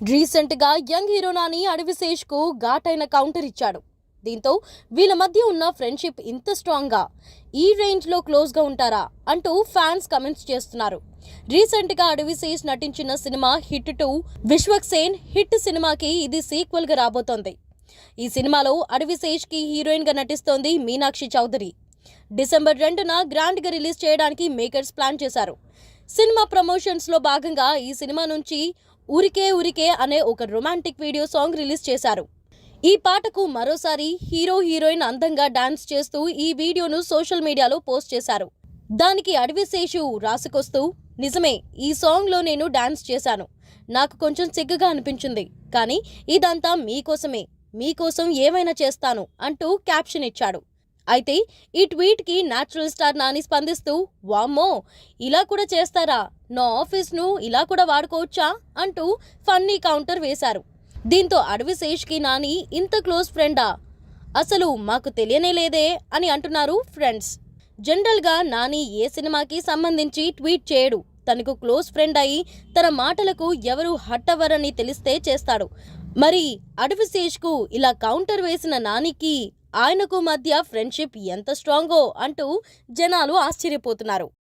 Recent గా young hero Nani Adivi Sesh కు ఘాటైన కౌంటర్ ఇచ్చాడు. దీంతో వీళ్ళ మధ్య ఉన్న ఫ్రెండ్షిప్ ఇంత స్ట్రాంగ్ గా ఈ రేంజ్ లో క్లోజ్ గా ఉంటారా అంటూ ఫ్యాన్స్ కమెంట్స్ చేస్తున్నారు. రీసెంట్ గా అడవిశేష్ నటించిన సినిమా హిట్ 2 విశ్వక్సేన్ హిట్ సినిమాకి ఇది సీక్వెల్ గా రాబోతోంది. ఈ సినిమాలో అడవిశేష్ కి హీరోయిన్ గా నటిస్తోంది మీనాక్షి చౌదరి. డిసెంబర్ 2న గ్రాండ్ గా రిలీజ్ చేయడానికి మేకర్స్ ప్లాన్ చేశారు. సినిమా ప్రమోషన్స్ లో భాగంగా ఈ సినిమా నుంచి ఊరికే ఊరికే అనే ఒక రొమాంటిక్ వీడియో సాంగ్ రిలీజ్ చేశారు. ఈ పాటకు మరోసారి హీరో హీరోయిన్ అందంగా డాన్స్ చేస్తూ ఈ వీడియోను సోషల్ మీడియాలో పోస్ట్ చేశారు. దానికి అడవిశేషు రాసుకొస్తూ, నిజమే, ఈ సాంగ్ లో నేను డాన్స్ చేశాను. నాకు కొంచెం సిగ్గుగా అనిపించింది, కానీ ఇదంతా మీకోసమే, మీకోసం ఏమైనా చేస్తాను అంటూ క్యాప్షన్ ఇచ్చాడు. అయితే ఈ ట్వీట్ కి న్యాచురల్ స్టార్ నాని స్పందిస్తూ, వామ్మో, ఇలా కూడా చేస్తారా, నా ఆఫీస్ ను ఇలా కూడా వాడుకోవచ్చా అంటూ ఫన్నీ కౌంటర్ వేశారు. దీంతో అడవిశేష్ కి నాని ఇంత క్లోజ్ ఫ్రెండా, అసలు మాకు తెలియనే లేదే అని అంటున్నారు ఫ్రెండ్స్. జనరల్ గా నాని ఏ సినిమాకి సంబంధించి ట్వీట్ చేయడు. తనకు క్లోజ్ ఫ్రెండ్ అయి తన మాటలకు ఎవరు హట్ అవ్వరని తెలిస్తే చేస్తాడు. మరి అడవిశేష్ కు ఇలా కౌంటర్ వేసిన నానికి ఆయనకు మధ్య ఫ్రెండ్షిప్ ఎంత స్ట్రాంగో అంటూ జనాలు ఆశ్చర్యపోతున్నారు.